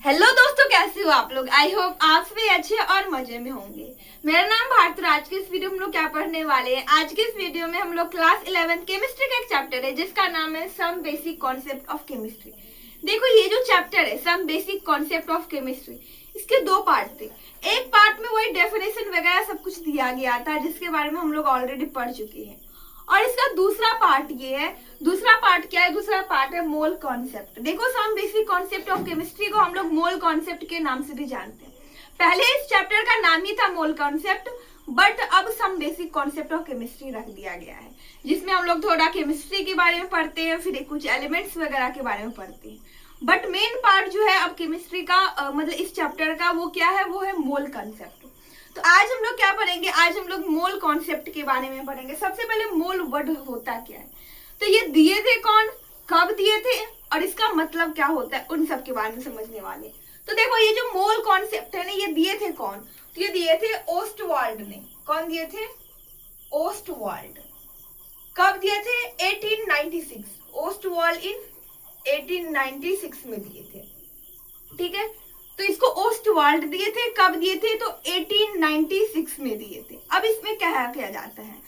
Hello दोस्तों, कैसे हो आप लोग। आई होप आप सभी अच्छे और मजे में होंगे। मेरा नाम भारत। आज के इस वीडियो में हम लोग क्या पढ़ने वाले हैं। आज के इस वीडियो में हम लोग क्लास 11 केमिस्ट्री का एक चैप्टर है जिसका नाम है some basic concept of chemistry. देखो, ये जो चैप्टर है some basic concept of chemistry, इसके दो पार्ट थे। एक पार्ट में वही डेफिनेशन वगैरह सब कुछ दिया गया था जिसके बारे में हम लोग ऑलरेडी पढ़ चुके हैं, और इसका दूसरा पार्ट ये है। दूसरा पार्ट क्या है? दूसरा पार्ट है मोल कॉन्सेप्ट। देखो, some basic concept of chemistry को हम लोग मोल कॉन्सेप्ट के नाम से भी जानते हैं। पहले इस चैप्टर का नाम ही था मोल कॉन्सेप्ट, बट अब some basic concept of chemistry रख दिया गया है, जिसमें हम लोग थोड़ा केमिस्ट्री के बारे में पढ़ते हैं, फिर कुछ एलिमेंट्स वगैरह के बारे में पढ़ते हैं। बट मेन पार्ट जो है अब केमिस्ट्री का मतलब इस चैप्टर का, वो क्या है? वो है मोल कॉन्सेप्ट। तो आज हम लोग क्या पढ़ेंगे? आज हम लोग मोल कॉन्सेप्ट के बारे में पढ़ेंगे। सबसे पहले मोल वर्ड होता क्या है, तो ये दिए थे कौन, कब दिए थे, और इसका मतलब क्या होता है, उन सब के बारे में समझने वाले। तो देखो, ये जो मोल कॉन्सेप्ट है ना, ये दिए थे कौन? तो ये दिए थे ओस्टवाल्ड ने। कौन दिए थे? ओस्टवाल्ड। कब दिए थे? 1896। ओस्टवाल्ड इन 1896 में दिए थे। ठीक है, तो इसको ओस्टवाल्ड दिए थे। कब दिए थे? तो 1896 में दिए थे। अब इसमें क्या किया जाता है,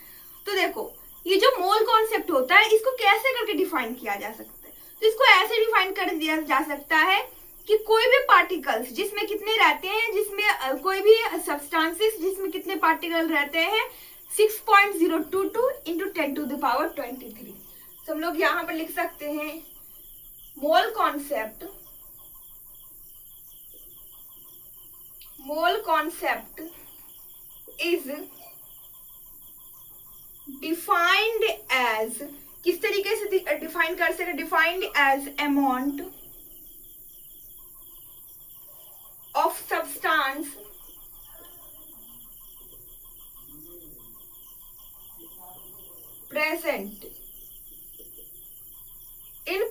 तो देखो, ये जो मोल कॉन्सेप्ट होता है इसको कैसे करके डिफाइन किया जा सकता है? तो इसको ऐसे डिफाइन कर दिया जा सकता है कि कोई भी पार्टिकल्स जिसमें कितने रहते हैं, जिसमें कोई भी सब्सटेंसेस जिसमें कितने पार्टिकल रहते हैं, 6.022 इंटू 10⁻23। तो हम लोग यहाँ पर लिख सकते हैं mole concept is defined as, किस तरीके से डिफाइन कर सकते? Defined as amount of substance present in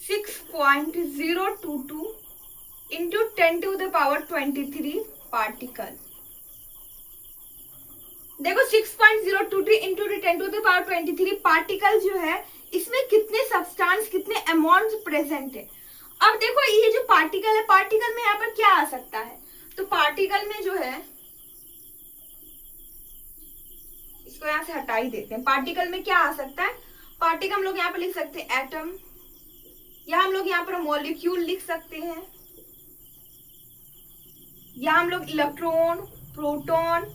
6.022 into 10⁻23 particle. देखो, 6.023 इंटू 10⁻23 पार्टिकल जो है, इसमें कितने सब्सटेंस, कितने अमाउंट प्रेजेंट है। अब देखो, ये जो पार्टिकल है, पार्टिकल में यहाँ पर क्या आ सकता है? तो पार्टिकल में जो है, इसको यहाँ से हटा ही देते हैं। पार्टिकल में क्या आ सकता है? पार्टिकल हम लोग यहाँ पर लिख सकते हैं एटम, या हम लोग यहाँ पर मॉलिक्यूल लिख सकते हैं, या हम लोग इलेक्ट्रॉन, प्रोटॉन,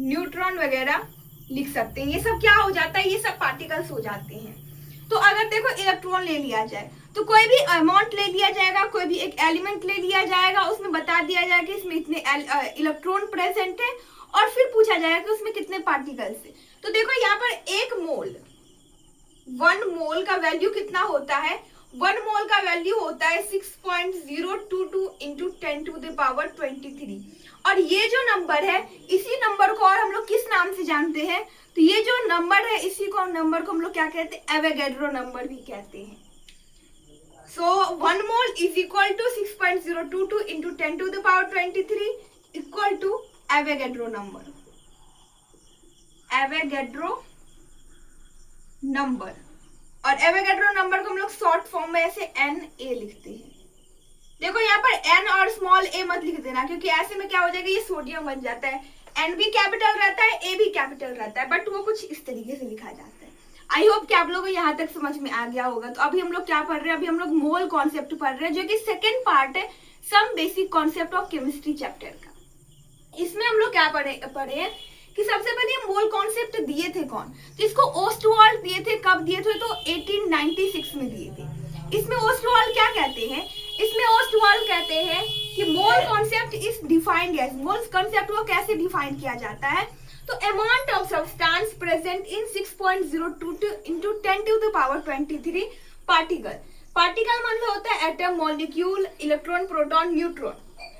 न्यूट्रॉन वगैरह लिख सकते हैं। ये सब क्या हो जाता है? ये सब पार्टिकल्स हो जाते हैं। तो अगर देखो, इलेक्ट्रॉन ले लिया जाए तो कोई भी अमाउंट ले लिया जाएगा, कोई भी एक एलिमेंट ले लिया जाएगा, उसमें बता दिया जाएगा कि इसमें इतने इलेक्ट्रॉन प्रेजेंट है, और फिर पूछा जाएगा कि उसमें कितने पार्टिकल्स है। तो देखो, यहाँ पर एक मोल, 1 मोल का वैल्यू कितना होता है? 1 मोल का वैल्यू होता है 6.022 इंटू 10⁻23। और ये जो नंबर है, इसी नंबर को और हम लोग किस नाम से जानते हैं? तो ये जो नंबर है, इसी को नंबर को हम लोग क्या कहते हैं? एवोगैड्रो नंबर भी कहते हैं। So 1 mole is equal to 6.022 into 10⁻23 equal to Avogadro number. Avogadro number, और एवोगैड्रो नंबर को हम लोग शॉर्ट फॉर्म में ऐसे Na लिखते हैं। देखो, यहाँ पर n और स्मॉल a मत लिख देना, क्योंकि ऐसे में क्या हो जाएगा, ये सोडियम बन जाता है। n भी कैपिटल रहता है, a भी कैपिटल रहता है, बट वो कुछ इस तरीके से लिखा जाता है। आई होप कि आप लोगों को यहाँ तक समझ में आ गया होगा। तो अभी हम लोग क्या पढ़ रहे हैं? अभी हम लोग मोल कॉन्सेप्ट पढ़ रहे हैं, जो कि सेकेंड पार्ट है some basic concept of chemistry chapter का। इसमें हम लोग क्या पढ़े हैं कि सबसे पहले मोल कॉन्सेप्ट दिए थे कौन? तो इसको ओस्टवाल्ड दिए थे। कब दिए थे? तो 1896 में दिए थे। इसमें ओस्टवाल्ड क्या कहते हैं? इसमें ओस्टवाल्ड कहते हैं कि mole concept is defined as, mole concept को कैसे डिफाइन किया जाता है? तो amount of substance present in 6.022 into 10⁻23 particle. Particle मतलब होता है atom, molecule, electron, proton, neutron.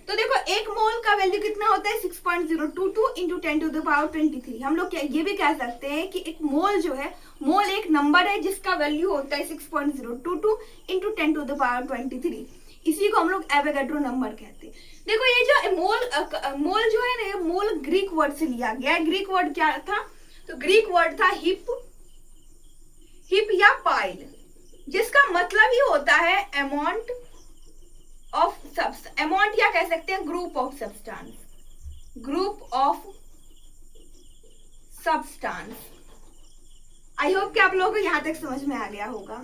तो देखो, एक मोल का वैल्यू कितना होता है? 6.022 इंटू 10⁻23। हम लोग ये भी कह सकते हैं कि एक मोल जो है, मोल एक नंबर है जिसका वैल्यू होता है 6.022 इंटू 10⁻23। इसी को हम लोग एवोगैड्रो नंबर कहते हैं। देखो, ये जो मोल जो है ना, ये मोल ग्रीक वर्ड से लिया गया है। ग्रीक वर्ड क्या था? तो ग्रीक वर्ड था हिप या पाइल, जिसका मतलब ही होता है अमाउंट ऑफ अमाउंट या कह सकते हैं group of substance, group of substance. I hope कि आप लोगों को यहां तक समझ में आ गया होगा।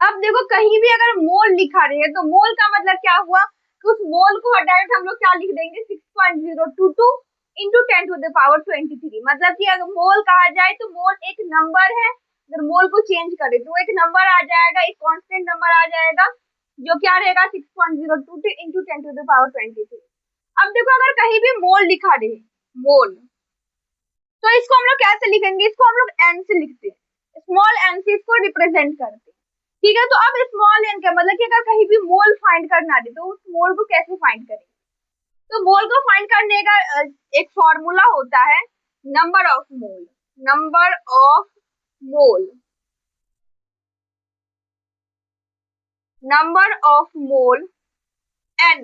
अब देखो कहीं भी अगर मोल लिखा रहे तो मोल का मतलब क्या हुआ कि उस मोल को डायरेक्ट हम लोग क्या लिख देंगे 6.022 इंटू 10⁻23। मतलब कि अगर मोल कहा जाए तो मोल एक नंबर है, अगर मोल को चेंज करें तो एक नंबर आ जाएगा, एक कांस्टेंट नंबर आ जाएगा जो क्या रहेगा 6.022 इंटू 10⁻23। अब देखो अगर कहीं भी मोल लिखा रहे मोल, तो इसको हम लोग कैसे लिखेंगे, इसको हम लोग एन से लिखते हैं, स्मॉल एन से इसको रिप्रेजेंट करते हैं। ठीक है, तो अब स्मॉल एन का मतलब कि अगर कहीं भी मोल फाइंड करना है तो उस मोल को कैसे फाइंड करेंगे। तो मोल को फाइंड करने का एक फॉर्मूला होता है number of mole, number of mole, number of mole n,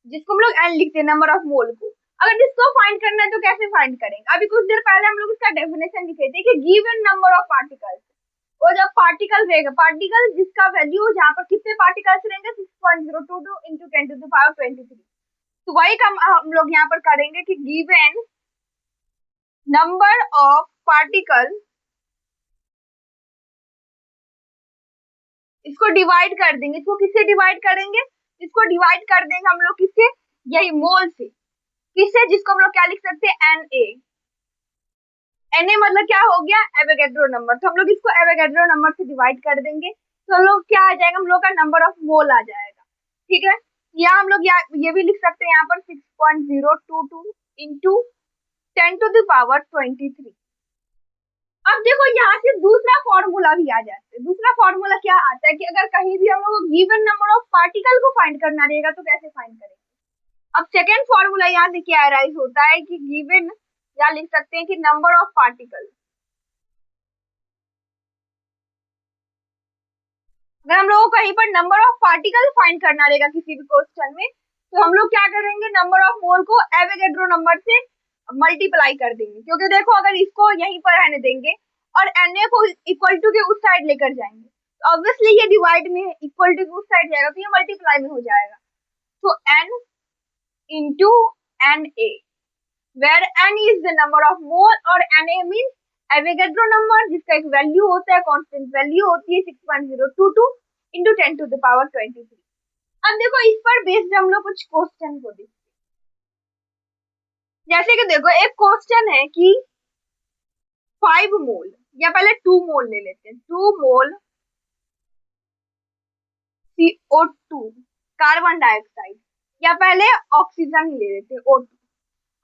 जिसको हम लोग एन लिखते हैं नंबर ऑफ मोल को। अगर जिसको फाइंड करना है तो कैसे फाइंड करेंगे, अभी कुछ देर पहले हम लोग इसका डेफिनेशन लिखे थे कि गिवन नंबर ऑफ पार्टिकल्स, वो जब पार्टिकल रहेगा, पार्टिकल जिसका वैल्यू जहाँ पर कितने पार्टिकल्स रहेंगे 6.022 इंटू 10⁻23, तो वही काम हम लोग यहाँ पर करेंगे कि गिवन नंबर ऑफ पार्टिकल, इसको डिवाइड कर देंगे, इसको किससे डिवाइड करेंगे, इसको डिवाइड कर देंगे हम लोग किससे, यही मोल से, किससे, जिसको हम लोग क्या लिख सकते हैं एन ए। एन ए मतलब क्या हो गया एवोगैड्रो नंबर, तो हम लोग इसको एवोगैड्रो नंबर से डिवाइड कर देंगे तो हम लोग क्या आ जाएगा, हम लोग का नंबर ऑफ मोल आ जाएगा। ठीक है, या हम लोग ये भी लिख सकते हैं यहाँ पर 6.022 इंटू 10⁻23। अब देखो यहाँ से दूसरा फॉर्मूला भी आ जाता है, दूसरा फॉर्मूला क्या आता है कि अगर कहीं भी हम लोग गिवन नंबर ऑफ पार्टिकल को फाइंड करना रहेगा तो कैसे फाइंड करेंगे। अब सेकेंड फॉर्मूला यहाँ से क्या अराइज होता है कि गिवन, या लिख सकते हैं कि नंबर ऑफ पार्टिकल, अगर हम लोगों को कहीं पर नंबर ऑफ पार्टिकल फाइंड करना रहेगा किसी भी क्वेश्चन में, तो हम लोग क्या करेंगे, नंबर ऑफ मोल को एवोगैड्रो नंबर से मल्टीप्लाई कर देंगे, क्योंकि देखो अगर इसको यहीं पर रहने देंगे और Na को इक्वल टू के उस साइड लेकर जाएंगे तो ऑब्वियसली ये डिवाइड में इक्वल टू के उस साइड जाएगा तो ये मल्टीप्लाई में हो जाएगा। तो n into Na, where n is the number of mole और Na मीन्स एवोगैड्रो नंबर, जिसका एक वैल्यू होता है, कांस्टेंट वैल्यू होती है 6.022 इंटू 10⁻23। अब देखो इस पर बेस्ड हम लोग कुछ क्वेश्चन को देखते हैं, जैसे कि देखो एक क्वेश्चन है कि 5 मोल, या पहले 2 मोल ले लेते हैं, 2 मोल CO2 कार्बन डाइऑक्साइड, या पहले ऑक्सीजन ही ले लेते हैं O2।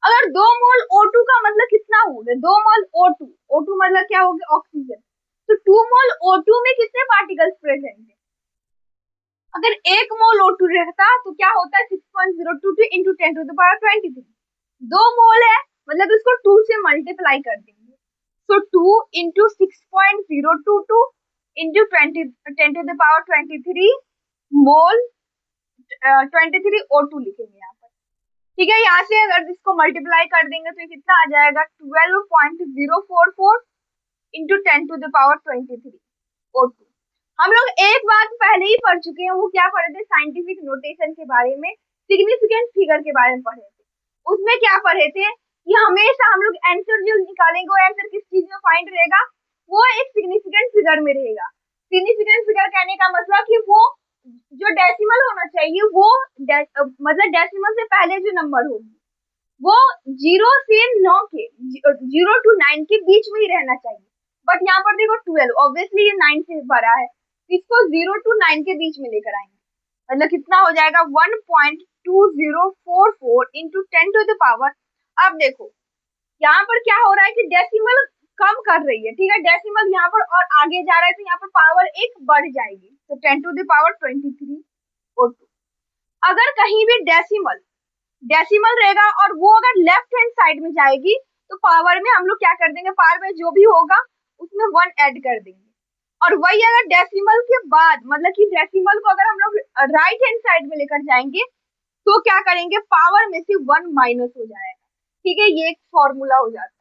अगर 2 मोल O2 का मतलब कितना हो गया, 2 मोल O2, O2 मतलब क्या हो गया ऑक्सीजन, तो 2 मोल O2 में कितने पार्टिकल्स प्रेजेंट है, अगर 1 मोल O2 रहता तो क्या होता है 6.022 इंटू 10⁻23, 2 मोल है मतलब इसको 2 से मल्टीप्लाई कर देंगे, तो 2 इंटू 6.022 इंटू 10⁻23 मोल 23 O2 लिखेंगे यहाँ पर। ठीक है, यहाँ से अगर इसको मल्टीप्लाई कर देंगे तो ये कितना आ जाएगा 12.044 इंटू 10⁻23 O2। हम लोग एक बात पहले ही पढ़ चुके हैं, वो क्या पढ़े थे, साइंटिफिक नोटेशन के बारे में, सिग्निफिकेंट फिगर के बारे में पढ़े थे। उसमें क्या पढ़े थे कि हमेशा हम लोग आंसर जो निकालेंगे वो आंसर किस चीज में फाइंड रहेगा, वो एक सिग्निफिकेंट फिगर में रहेगा। सिग्निफिकेंट फिगर कहने का मतलब कि वो जो डेसिमल होना चाहिए वो मतलब डेसिमल से पहले जो नंबर होगी वो 0 से 9 के 0 to 9 के बीच में ही रहना चाहिए। बट यहाँ पर देखो 12, ऑब्वियसली ये 9 से बड़ा है, इसको 0 to 9 के बीच में लेकर आएंगे, मतलब कितना हो जाएगा 1.2044 इंटू 10⁻। अब देखो यहाँ पर क्या हो रहा है कि डेसिमल कम कर रही है, ठीक है, डेसिमल यहाँ पर और आगे जा रहा है तो यहाँ पर पावर एक बढ़ जाएगी, तो 10⁻23 और 2। अगर कहीं भी डेसिमल डेसिमल रहेगा और वो अगर लेफ्ट हैंड साइड में जाएगी तो पावर में हम लोग क्या कर देंगे, पावर में जो भी होगा उसमें 1 ऐड कर देंगे। और वही अगर डेसिमल के बाद मतलब कि डेसिमल को अगर हम लोग राइट हैंड साइड में लेकर जाएंगे तो क्या करेंगे, पावर में से 1 माइनस हो जाएगा। ठीक है, ये एक फॉर्मूला हो जाता है।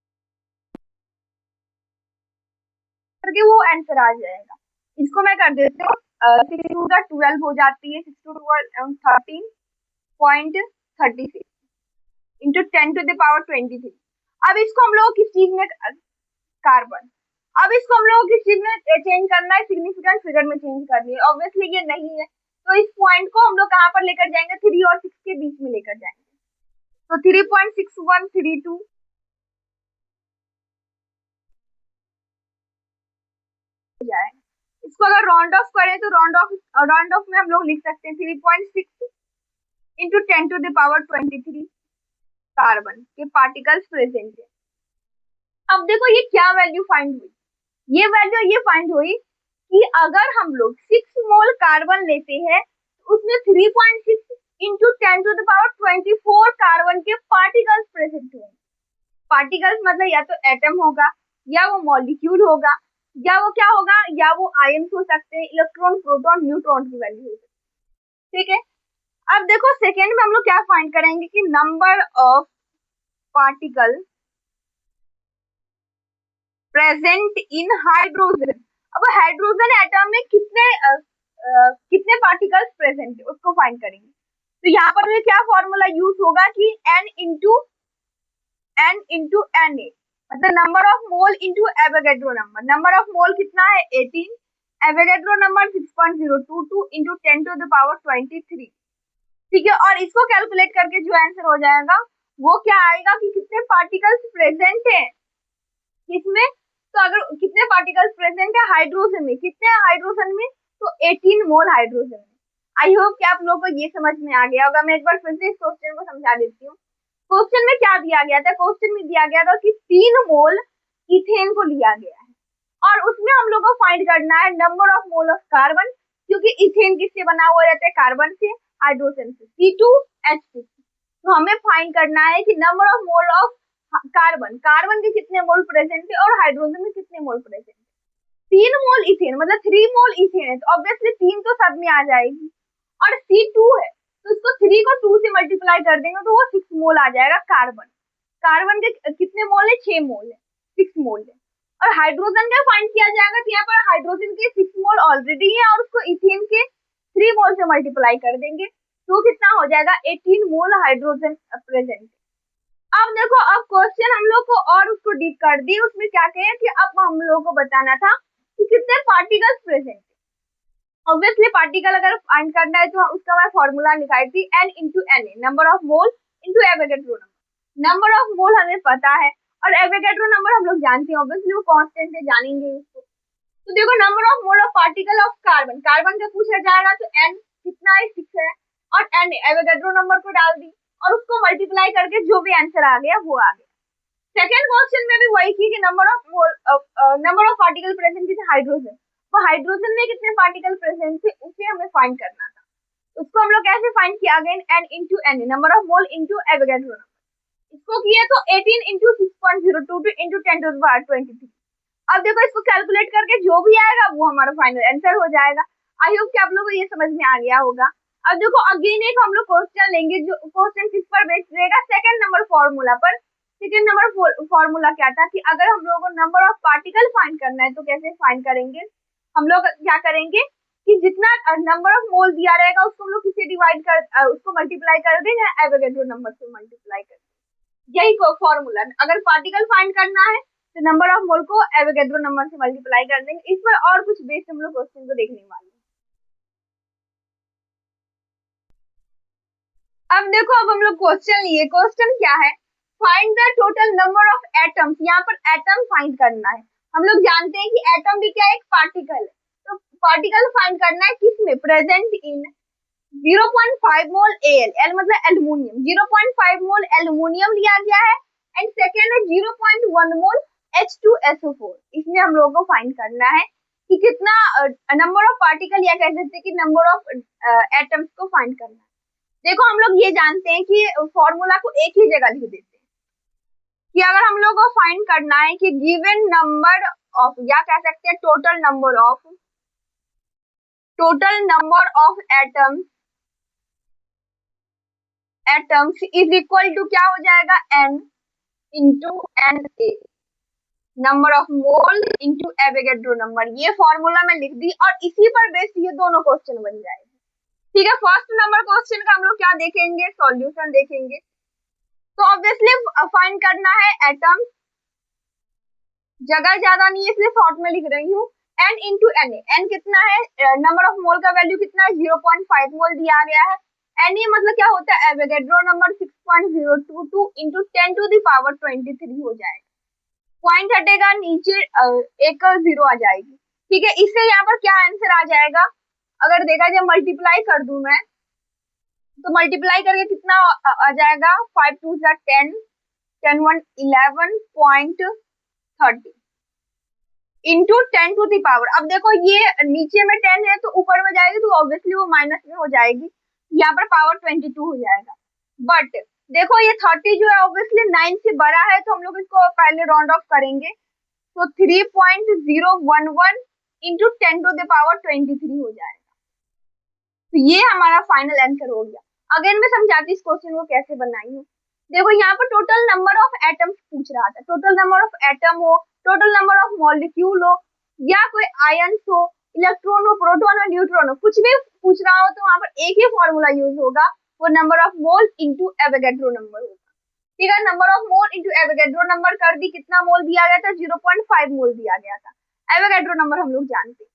आंसर आ जाएगा। इसको मैं कर देती हूँ, 6 टू 12 हो जाती है, 6 टू 13.36 इंटू 10⁻23। अब इसको हम लोग किस चीज में, कार्बन, अब इसको हम लोग किस चीज में चेंज करना है, सिग्निफिकेंट फिगर में चेंज करनी है। ऑब्वियसली ये नहीं है, तो इस पॉइंट को हम लोग कहाँ पर लेकर जाएंगे, 3 और 6 के बीच में लेकर जाएंगे। तो 3.6132 हो जाएगा। इसको अगर राउंड ऑफ करें तो राउंड ऑफ में हम लोग लिख सकते हैं 3.6 इंटू 10⁻23 कार्बन के पार्टिकल्स प्रेजेंट है। अब देखो ये क्या वैल्यू फाइंड हुई, ये वैल्यू ये फाइंड हुई कि अगर हम लोग 6 मोल कार्बन लेते हैं तो उसमें 3.6 इंटू 10⁻24 कार्बन के पार्टिकल्स प्रेजेंट होंगे। पार्टिकल्स मतलब या तो एटम होगा, या वो मॉलिक्यूल होगा, या वो क्या होगा, या वो आयन्स हो सकते हैं, इलेक्ट्रॉन, प्रोटॉन, न्यूट्रॉन की वैल्यू हो सकती है। ठीक है, अब देखो सेकेंड में हम लोग क्या फाइंड करेंगे कि number of particle present in hydrogen. अब हाइड्रोजन एटम में कितने पार्टिकल्स प्रेजेंट है उसको फाइंड करेंगे। तो यहाँ पर क्या फॉर्मूला यूज होगा कि n इंटू Na, मतलब number of mole into Avogadro number. Number of मोल कितना है 18, एवोगैड्रो नंबर 6.022 इंटू 10⁻23। ठीक है, और इसको कैलकुलेट करके जो आंसर हो जाएगा वो क्या आएगा कि कितने पार्टिकल्स प्रेजेंट है किसमें, तो अगर कितने पार्टिकल्स प्रेजेंट है हाइड्रोजन में, कितने हाइड्रोजन में, तो 18 मोल हाइड्रोजन में। आई होप कि आप लोगों को ये समझ में आ गया होगा। मैं एक बार फिर से इस क्वेश्चन को समझा देती हूँ। क्वेश्चन में क्या दिया गया था, क्वेश्चन में दिया गया था कि 3 मोल इथेन को लिया गया है और उसमें हम लोग को फाइंड करना है number of mole of carbon, क्योंकि इथेन किससे बना हुआ रहता है, कार्बन से, हाइड्रोजन से, C2H6। तो हमें फाइंड करना है कि number of mole of carbon, carbon के कितने मोल प्रेजेंट है और हाइड्रोजन में कितने मोल प्रेजेंट है। 3 मोल इथेन मतलब 3 मोल इथेन है, तो ऑब्वियसली 3 तो सब में आ जाएगी, और C2 है तो इसको 3 को 2 से मल्टीप्लाई कर देंगे तो वो 6 मोल आ जाएगा कार्बन। कार्बन के कितने मोल है, 6 मोल है, 6 मोल है। और हाइड्रोजन का फाइंड किया जाएगा, तो यहाँ पर हाइड्रोजन के 6 मोल ऑलरेडी है और उसको इथेन के 3 मोल से मल्टीप्लाई कर देंगे तो कितना हो जाएगा, 18 मोल हाइड्रोजन प्रेजेंट। अब देखो, अब क्वेश्चन हम लोग को और उसको डीप कर दी, उसमें क्या कहें कि अब हम लोग को बताना था कि कितने पार्टिकल्स प्रेजेंट है। ऑब्वियसली पार्टिकल अगर फाइंड करना है तो उसका मैं फॉर्मूला निकाली थी n into Na, number of mole into Avogadro number. Number of मोल हमें पता है और एवोगैड्रो नंबर हम लोग जानते हैं, ऑब्वियसली वो कांस्टेंट है, जानेंगे उसको। तो देखो number of mole of particle of carbon, carbon का पूछा जाएगा तो n कितना है, 6 है, और Na एवोगैड्रो नंबर को डाल दी और उसको मल्टीप्लाई करके जो भी आंसर आ गया वो आ गया। सेकेंड क्वेश्चन में भी वही की कि नंबर ऑफ पार्टिकल प्रेजेंट थे हाइड्रोजन, तो हाइड्रोजन में कितने पार्टिकल प्रेजेंट थे उसे हमें फाइंड करना था। उसको हम लोग कैसे फाइंड किया, again n into Na, number of mole into Avogadro number. इसको किए तो 18 इंटू 6.022 इंटू 10⁻23। अब देखो इसको कैलकुलेट करके जो भी आएगा वो हमारा फाइनल आंसर हो जाएगा। आई होप कि आप लोगों को ये समझ में आ गया होगा। अब देखो अगेन एक हम लोग क्वेश्चन लेंगे, जो क्वेश्चन किस पर बेस्ड रहेगा, सेकंड नंबर फॉर्मूला पर। सेकंड नंबर फॉर्मूला क्या था कि अगर हम लोगों को नंबर ऑफ पार्टिकल फाइंड करना है तो कैसे फाइंड करेंगे, हम लोग क्या करेंगे कि जितना नंबर ऑफ मोल दिया रहेगा उसको हम लोग किससे डिवाइड कर उसको मल्टीप्लाई कर देंगे, एवोगैड्रो नंबर से मल्टीप्लाई कर देंगे। यही फॉर्मूला, अगर पार्टिकल फाइंड करना है तो नंबर ऑफ मोल को एवोगैड्रो नंबर से मल्टीप्लाई कर देंगे। इस पर और कुछ बेस हम लोग क्वेश्चन को देखने वाले हैं। अब देखो, अब हम लोग क्वेश्चन लिए, क्वेश्चन क्या है, find the total number of atoms. यहाँ पर एटम फाइंड करना है। हम लोग जानते हैं कि एटम भी क्या है, एक पार्टिकल है, तो पार्टिकल फाइंड करना है किसमें, present in 0.5 mole Al, L मतलब एल्यूमिनियम, 0.5 मोल एल्यूमिनियम लिया गया है, एंड सेकेंड है 0.1 मोल H2SO4। इसमें हम लोगों को फाइंड करना है कि कितना नंबर ऑफ पार्टिकल, या कह सकते हैं कि नंबर ऑफ एटम्स को फाइंड करना है। देखो हम लोग ये जानते हैं कि फॉर्मूला को एक ही जगह लिख देते हैं कि अगर हम लोग को फाइंड करना है कि गिवन नंबर ऑफ, या कह सकते हैं total number of atoms is equal to क्या हो जाएगा, n into Na, number of mole into Avogadro number. ये फॉर्मूला मैं लिख दी और इसी पर बेस्ड ये दोनों क्वेश्चन बन जाएंगे। ठीक है, फर्स्ट नंबर क्वेश्चन का हम लोग क्या देखेंगे, सॉल्यूशन देखेंगे। तो ऑब्वियसली फाइंड करना है एटम्स, जगह ज्यादा नहीं है इसलिए शॉर्ट में लिख रही हूँ। n इंटू एन, एन कितना है, नंबर ऑफ मोल का वैल्यू कितना है, 0.5 मोल दिया गया है। एन ये मतलब क्या होता है, Avogadro number 6.022 into 10 to the power 23 हो जाएगा। पॉइंट हटेगा नीचे, एक जीरो आ जाएगी। ठीक है, इससे यहाँ पर क्या आंसर आ जाएगा, अगर देखा जाए मल्टीप्लाई कर दूं मैं, तो मल्टीप्लाई करके कितना आ जाएगा, 5 2 10, 10 1 11.30 इंटू 10 टू दी पावर। अब देखो ये नीचे में 10 है तो ऊपर में जाएगी तो ऑब्वियसली वो माइनस में हो जाएगी, यहाँ पर पावर 22 हो जाएगा। बट देखो ये 30 जो है ऑब्वियसली 9 से बड़ा है तो हम लोग इसको पहले राउंड ऑफ करेंगे, तो 3.011 इंटू 10 टू द पावर 23 हो जाएगा। तो ये हमारा फाइनल आंसर हो गया। अगेन मैं समझाती इस क्वेश्चन को कैसे बनाई हूँ। देखो यहाँ पर टोटल नंबर ऑफ एटम्स पूछ रहा था, टोटल नंबर ऑफ एटम हो, टोटल नंबर ऑफ मॉलिक्यूल हो, या कोई आयंस हो, इलेक्ट्रॉन हो, प्रोटॉन हो, न्यूट्रॉन हो, कुछ भी पूछ रहा हो तो वहां पर एक ही फॉर्मूला यूज होगा, वो number of mole into Avogadro number होगा। ठीक है, number of mole into Avogadro number कर दी, कितना मोल दिया गया था, 0.5 मोल दिया गया था। एवोगैड्रो नंबर हम लोग जानते हैं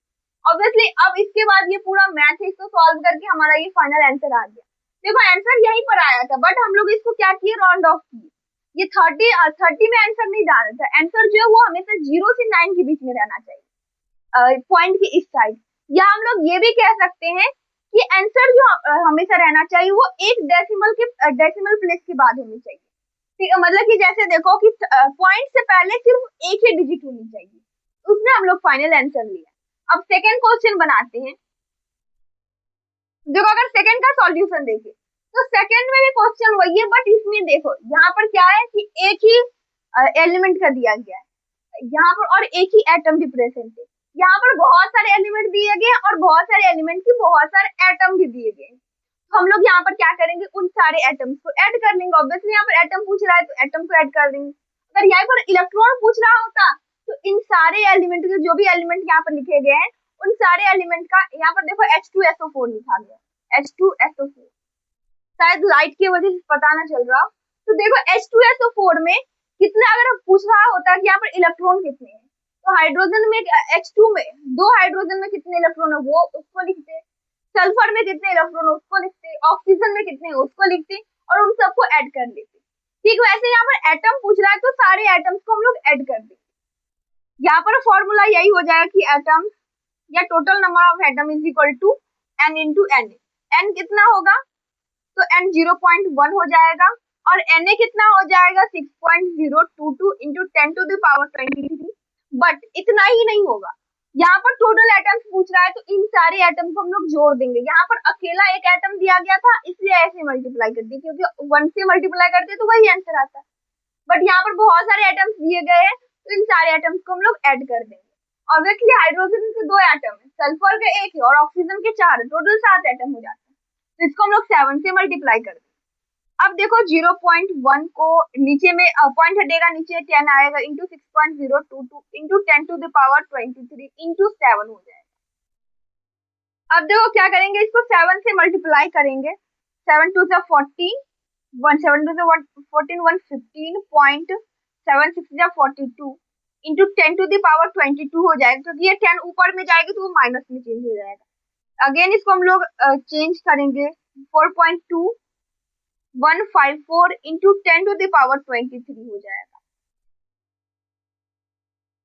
ऑब्वियसली। अब इसके बाद ये पूरा मैथ है, इसको सॉल्व करके हमारा ये फाइनल आंसर आ गया। देखो आंसर यहीं पर आया था, बट हम लोग इसको क्या किए, राउंड ऑफ किए। ये 30 में आंसर नहीं डाला था, आंसर जो है वो हमेशा 0 से 9 के बीच में रहना चाहिए, पॉइंट के इस साइड। या हम लोग ये भी कह सकते हैं कि आंसर जो हमेशा रहना चाहिए वो एक डेसिमल प्लेस के बाद होनी चाहिए। ठीक है, मतलब कि जैसे देखो कि पॉइंट से पहले सिर्फ एक ही डिजिट होनी चाहिए, उसमें हम लोग फाइनल आंसर लिया। अब सेकेंड क्वेश्चन बनाते हैं। देखो अगर सेकंड का सॉल्यूशन देखें तो सेकंड में भी क्वेश्चन वही है, बट इसमें देखो यहाँ पर क्या है कि एक ही एलिमेंट का दिया गया है यहाँ पर, और एक ही एटम भी प्रेजेंट है। यहाँ पर बहुत सारे एलिमेंट दिए गए और बहुत सारे एलिमेंट की बहुत सारे एटम भी दिए गए। तो हम लोग यहाँ पर क्या करेंगे, उन सारे एटम्स को ऐड कर लेंगे। ऑब्वियसली यहाँ पर एटम पूछ रहा है तो एटम को ऐड कर देंगे। अगर यहाँ पर इलेक्ट्रॉन पूछ रहा होता तो इन सारे एलिमेंट के जो भी एलिमेंट यहाँ पर लिखे गए हैं उन सारे एलिमेंट का, यहाँ पर देखो H2SO4 लिखा गया, H2SO4, शायद लाइट की वजह से पता ना चल रहा। तो देखो H2SO4 में कितना, अगर पूछ रहा होता कि यहाँ पर इलेक्ट्रॉन कितने हैं, तो हाइड्रोजन में H2 में 2 हाइड्रोजन में कितने इलेक्ट्रॉन है वो उसको लिखते, सल्फर में कितने इलेक्ट्रॉन है उसको लिखते, ऑक्सीजन में कितने है उसको लिखते और उन सबको ऐड कर लेते। ठीक, वैसे यहाँ पर एटम पूछ रहा है तो सारे एटम्स को हम लोग ऐड कर देंगे। यहाँ पर फॉर्मूला यही हो जाएगा कि एटम्स या total number of atom is equal to n into n. N कितना होगा, तो n 0.1 हो जाएगा और Na कितना हो जाएगा 6.022 into 10 to the power 23। But इतना ही नहीं होगा, यहाँ पर टोटल एटम्स पूछ रहा है तो इन सारे एटम को हम लोग जोड़ देंगे। यहाँ पर अकेला एक एटम दिया गया था इसलिए ऐसे मल्टीप्लाई कर दी, क्योंकि 1 से मल्टीप्लाई करते तो वही आंसर आता। बट यहाँ पर बहुत सारे एटम्स दिए गए हैं तो इन सारे एटम्स को हम लोग ऐड कर देंगे। ऑब्वियसली हाइड्रोजन के 2 एटम है, सल्फर के 1 है और ऑक्सीजन के 4 है, टोटल 7 एटम हो जाते हैं। तो इसको हम लोग 7 से मल्टीप्लाई कर देंगे। अब देखो 0.1 को नीचे में पॉइंट हटेगा, नीचे 10 आएगा into 6.022 into 10 to the power 23 into 7 हो जाएगा। अब देखो क्या करेंगे, इसको 7 से मल्टीप्लाई करेंगे, 7 2 से 14, 7 2 से 14 115.7 6 जा 42 इंटू 10 टू द पावर 22 हो जाएगा, क्योंकि ये 10 ऊपर में जाएगी तो वो माइनस में चेंज हो जाएगा। अगेन इसको हम लोग चेंज करेंगे, 4.2154 इंटू 10 टू द पावर 23 हो जाएगा।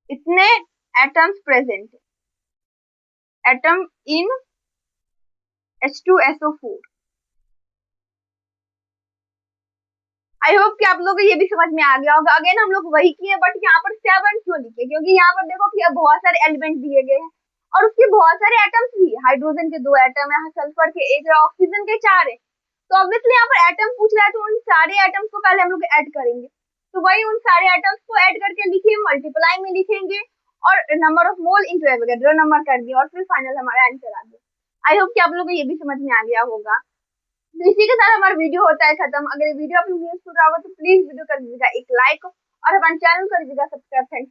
इतने एटम्स प्रेजेंट है, atom in H2SO4। I hope कि आप लोगों को ये भी समझ में आ गया होगा। अगेन हम लोग वही किए, बट यहाँ पर 7 क्यों लिखे, क्योंकि यहाँ पर देखो कि बहुत सारे एलिमेंट दिए गए हैं और उसके बहुत सारे एटम्स भी है। हाइड्रोजन के 2 एटम है, सल्फर के 1 है, ऑक्सीजन के 4 है। तो ऑब्वियसली यहाँ पर एटम पूछ रहा है तो उन सारे एटम्स को पहले हम लोग ऐड करेंगे। तो वही उन सारे एटम्स को ऐड करके लिखे, मल्टीप्लाई में लिखेंगे और number of mole into Avogadro number कर दिया और फिर फाइनल हमारा आंसर आ गया। आई होप कि आप लोगों को ये भी समझ में आ गया होगा। तो इसी के साथ हमारा वीडियो होता है खत्म। अगर वीडियो आप लोग यूजफुल रहा होगा तो प्लीज वीडियो कर दीजिएगा एक लाइक और हमारे चैनल कर दीजिएगा सब्सक्राइब। थैंक